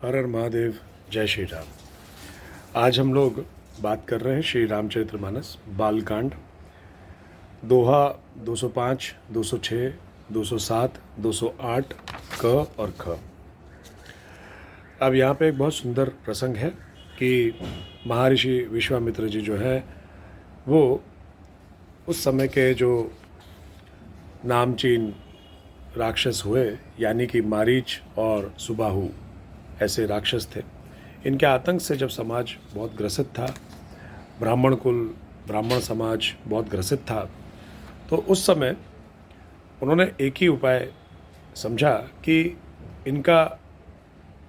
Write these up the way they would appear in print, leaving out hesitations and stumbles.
हर हर महादेव, जय श्री राम। आज हम लोग बात कर रहे हैं श्री रामचरितमानस बालकांड, दोहा 205, 206, 207, 208 क और ख। अब यहाँ पे एक बहुत सुंदर प्रसंग है कि महर्षि विश्वामित्र जी जो है वो उस समय के जो नामचीन राक्षस हुए, यानी कि मारीच और सुबाहु ऐसे राक्षस थे। इनके आतंक से जब समाज बहुत ग्रसित था, ब्राह्मण कुल, ब्राह्मण समाज बहुत ग्रसित था, तो उस समय उन्होंने एक ही उपाय समझा कि इनका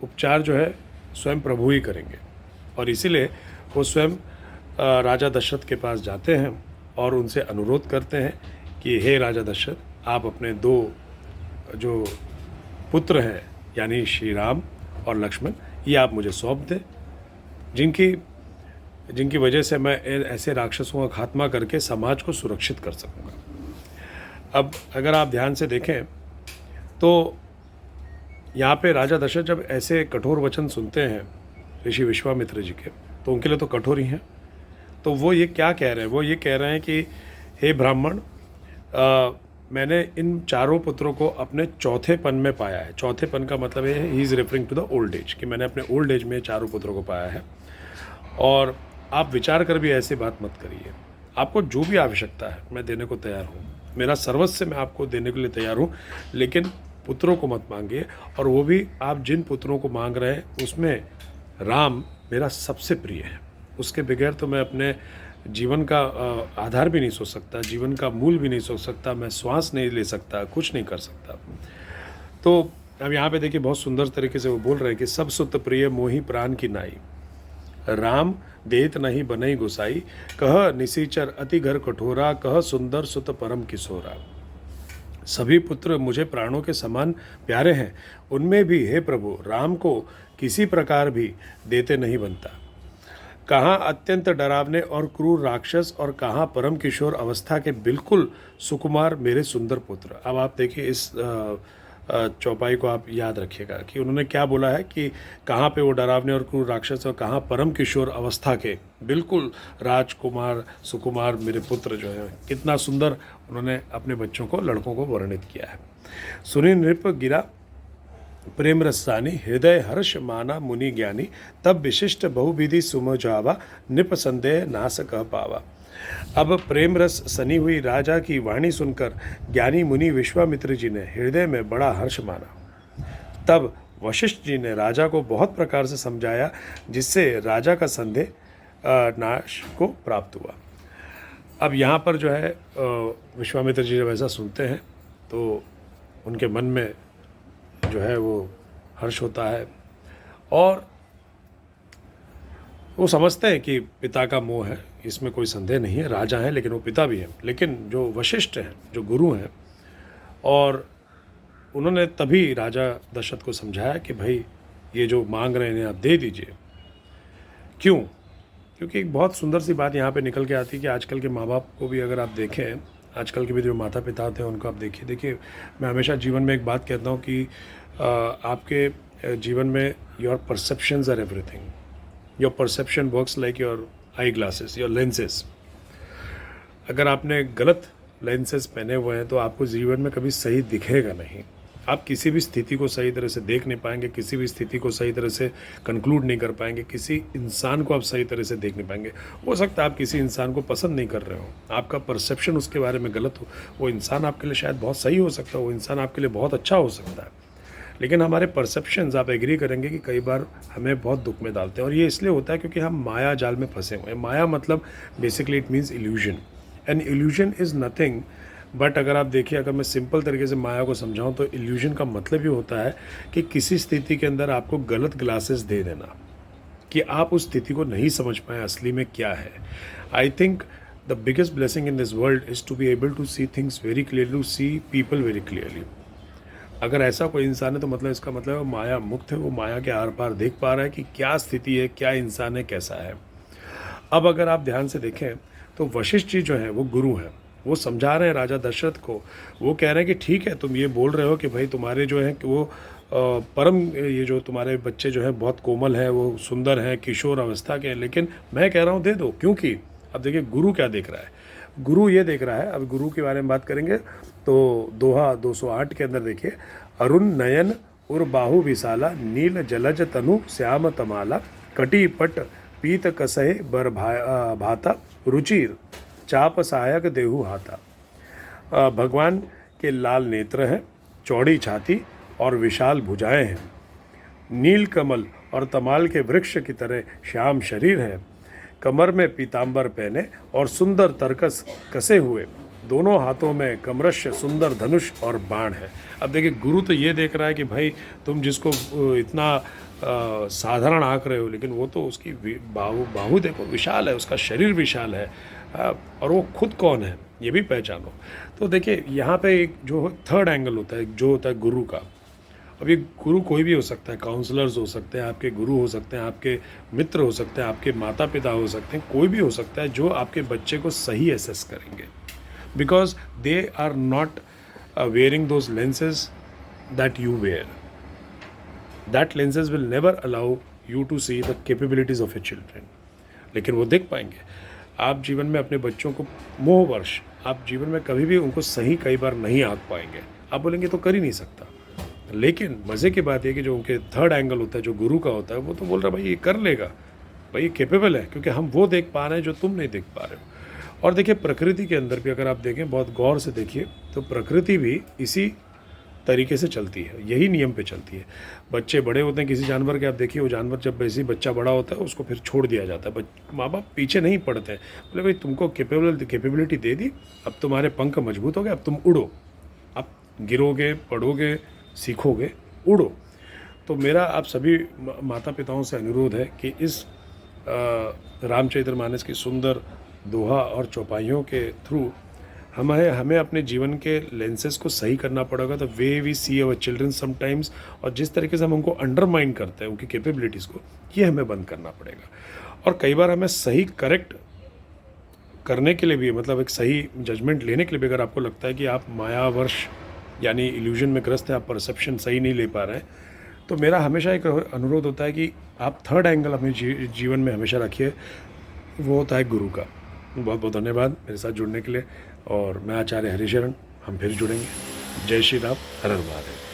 उपचार जो है स्वयं प्रभु ही करेंगे। और इसीलिए वो स्वयं राजा दशरथ के पास जाते हैं और उनसे अनुरोध करते हैं कि हे राजा दशरथ, आप अपने दो जो पुत्र हैं यानी श्री राम और लक्ष्मण, ये आप मुझे सौंप दें, जिनकी वजह से मैं ऐसे राक्षसों का खात्मा करके समाज को सुरक्षित कर सकूंगा। अब अगर आप ध्यान से देखें तो यहाँ पे राजा दशरथ जब ऐसे कठोर वचन सुनते हैं ऋषि विश्वामित्र जी के, तो उनके लिए तो कठोर ही हैं। तो वो ये क्या कह रहे हैं? वो ये कह रहे हैं कि हे ब्राह्मण, मैंने इन चारों पुत्रों को अपने चौथेपन में पाया है। चौथेपन का मतलब है he is referring to the old age, कि मैंने अपने ओल्ड एज में चारों पुत्रों को पाया है। और आप विचार कर भी ऐसी बात मत करिए, आपको जो भी आवश्यकता है मैं देने को तैयार हूँ, मेरा सर्वस्व मैं आपको देने के लिए तैयार हूँ, लेकिन पुत्रों को मत मांगिए। और वो भी आप जिन पुत्रों को मांग रहे हैं उसमें राम मेरा सबसे प्रिय है, उसके बगैर तो मैं अपने जीवन का आधार भी नहीं सोच सकता, जीवन का मूल भी नहीं सोच सकता, मैं श्वास नहीं ले सकता, कुछ नहीं कर सकता। तो अब यहाँ पे देखिए बहुत सुंदर तरीके से वो बोल रहे हैं कि सब सुत प्रिय मोहि प्राण की नाई, राम देत नहीं बनई गुसाई, कह निसीचर अति घर कठोरा, कह सुंदर सुत परम किशोरा। सभी पुत्र मुझे प्राणों के समान प्यारे हैं, उनमें भी हे प्रभु राम को किसी प्रकार भी देते नहीं बनता। कहाँ अत्यंत डरावने और क्रूर राक्षस और कहाँ परम किशोर अवस्था के बिल्कुल सुकुमार मेरे सुंदर पुत्र। अब आप देखिए इस चौपाई को आप याद रखिएगा कि उन्होंने क्या बोला है कि कहाँ पे वो डरावने और क्रूर राक्षस और कहाँ परम किशोर अवस्था के बिल्कुल राजकुमार सुकुमार मेरे पुत्र जो है। कितना सुंदर उन्होंने अपने बच्चों को, लड़कों को वर्णित किया है। सुनि नृप गिरा प्रेम रसानी, हृदय हर्ष माना मुनि ज्ञानी, तब विशिष्ट बहुविधि सुमझावा, निप संदेह नास कह पावा। अब प्रेम रस सनी हुई राजा की वाणी सुनकर ज्ञानी मुनि विश्वामित्र जी ने हृदय में बड़ा हर्ष माना। तब वशिष्ठ जी ने राजा को बहुत प्रकार से समझाया, जिससे राजा का संदेह नाश को प्राप्त हुआ। अब यहाँ पर जो है विश्वामित्र जी जब ऐसा सुनते हैं तो उनके मन में जो है वो हर्ष होता है और वो समझते हैं कि पिता का मोह है, इसमें कोई संदेह नहीं है। राजा हैं लेकिन वो पिता भी हैं। लेकिन जो वशिष्ठ हैं, जो गुरु हैं, और उन्होंने तभी राजा दशरथ को समझाया कि भाई ये जो मांग रहे हैं आप दे दीजिए। क्यों? क्योंकि एक बहुत सुंदर सी बात यहाँ पे निकल के आती है कि आजकल के माँ बाप को भी अगर आप देखें, आजकल के भी जो माता पिता थे उनको आप देखिए मैं हमेशा जीवन में एक बात कहता हूँ कि आपके जीवन में your perceptions are everything. Your perception works like your eye glasses, your lenses. अगर आपने गलत लेंसेज पहने हुए हैं तो आपको जीवन में कभी सही दिखेगा नहीं। आप किसी भी स्थिति को सही तरह से देख नहीं पाएंगे, किसी भी स्थिति को सही तरह से कंक्लूड नहीं कर पाएंगे, किसी इंसान को आप सही तरह से देख नहीं पाएंगे। हो सकता है आप किसी इंसान को पसंद नहीं कर रहे हो, आपका परसेप्शन उसके बारे में गलत हो। वो इंसान आपके लिए शायद बहुत सही हो सकता है, वो इंसान आपके लिए बहुत अच्छा हो सकता है, लेकिन हमारे परसेप्शंस, आप एग्री करेंगे कि कई बार हमें बहुत दुख में डालते हैं। और ये इसलिए होता है क्योंकि हम माया जाल में फंसे हुए हैं। माया मतलब basically it means illusion, and illusion is nothing but, अगर आप देखिए, अगर मैं सिंपल तरीके से माया को समझाऊं तो इल्यूजन का मतलब ये होता है कि किसी स्थिति के अंदर आपको गलत ग्लासेस दे देना कि आप उस स्थिति को नहीं समझ पाए असली में क्या है। I think the biggest blessing in this world is to be able to see things very clearly, to see people very clearly. अगर ऐसा कोई इंसान है तो मतलब इसका मतलब वो माया मुक्त है, वो माया के आर पार देख पा रहा है कि क्या स्थिति है, क्या इंसान है, कैसा है। अब अगर आप ध्यान से देखें तो वशिष्ठ जी जो हैं वो गुरु हैं, वो समझा रहे हैं राजा दशरथ को। वो कह रहे हैं कि ठीक है, तुम ये बोल रहे हो कि भाई तुम्हारे जो है कि वो परम ये जो तुम्हारे बच्चे जो हैं बहुत कोमल हैं, वो सुंदर हैं, किशोर अवस्था के हैं, लेकिन मैं कह रहा हूँ दे दो। क्योंकि अब देखिए गुरु क्या देख रहा है, गुरु ये देख रहा है, अब गुरु के बारे में बात करेंगे तो दोहा 208 के अंदर देखिए, अरुण नयन उर बाहु विशाला, नील जलज तनु श्याम तमाला, कटी पट पीत कसहे बर भाता, रुचिर चाप सहायक देहु हाथा। भगवान के लाल नेत्र हैं, चौड़ी छाती और विशाल भुजाएं हैं। नील कमल और तमाल के वृक्ष की तरह श्याम शरीर है। कमर में पीतांबर पहने और सुंदर तरकस कसे हुए, दोनों हाथों में कमरश सुंदर धनुष और बाण है। अब देखिए गुरु तो ये देख रहा है कि भाई तुम जिसको इतना साधारण आंक रहे हो, लेकिन वो तो उसकी बाहु देखो विशाल है, उसका शरीर विशाल है, और वो खुद कौन है ये भी पहचानो। तो देखिए यहाँ पे एक जो थर्ड एंगल होता है, जो होता है गुरु का। अब ये गुरु कोई भी हो सकता है, काउंसलर्स हो सकते हैं, आपके गुरु हो सकते हैं, आपके मित्र हो सकते हैं, आपके माता पिता हो सकते हैं, कोई भी हो सकता है जो आपके बच्चे को सही एसेस करेंगे, because they are not wearing those lenses that you wear. That lenses will never allow you to see the capabilities of your children. लेकिन वो देख पाएंगे। आप जीवन में अपने बच्चों को मोहवर्ष, आप जीवन में कभी भी उनको सही कई बार नहीं आंक पाएंगे। आप बोलेंगे तो कर ही नहीं सकता, लेकिन मज़े की बात है कि जो उनके थर्ड एंगल होता है, जो गुरु का होता है, वो तो बोल रहा है भाई ये कर लेगा, भाई ये कैपेबल है, क्योंकि हम वो देख पा रहे हैं जो तुम नहीं देख पा रहे हो। और देखिए प्रकृति के अंदर भी अगर आप देखें, बहुत गौर से देखिए, तो प्रकृति भी इसी तरीके से चलती है, यही नियम पे चलती है। बच्चे बड़े होते हैं किसी जानवर के, आप देखिए वो जानवर जब वैसे ही बच्चा बड़ा होता है उसको फिर छोड़ दिया जाता है। माँ बाप पीछे नहीं पड़ते हैं, बोले भाई तुमको कैपेबिलिटी दे दी, अब तुम्हारे पंख मजबूत हो गए, अब तुम उड़ो, अब गिरोगे, पढ़ोगे, सीखोगे, उड़ो। तो मेरा आप सभी माता पिताओं से अनुरोध है कि इस रामचरितमानस की सुंदर दोहा और चौपाइयों के थ्रू हमें अपने जीवन के लेंसेज को सही करना पड़ेगा। The way we see our children sometimes, और जिस तरीके से हम उनको अंडरमाइन करते हैं उनकी कैपेबिलिटीज़ को, ये हमें बंद करना पड़ेगा। और कई बार हमें सही करेक्ट करने के लिए भी, मतलब एक सही जजमेंट लेने के लिए भी, अगर आपको लगता है कि आप मायावर्ष यानी इल्यूजन में ग्रस्त है, आप परसेप्शन सही नहीं ले पा रहे हैं, तो मेरा हमेशा एक अनुरोध होता है कि आप थर्ड एंगल अपने जीवन में हमेशा रखिए, वो होता है गुरु का। बहुत बहुत धन्यवाद मेरे साथ जुड़ने के लिए, और मैं आचार्य हरिशरण, हम फिर जुड़ेंगे। जय श्री राम, हर हर महादेव।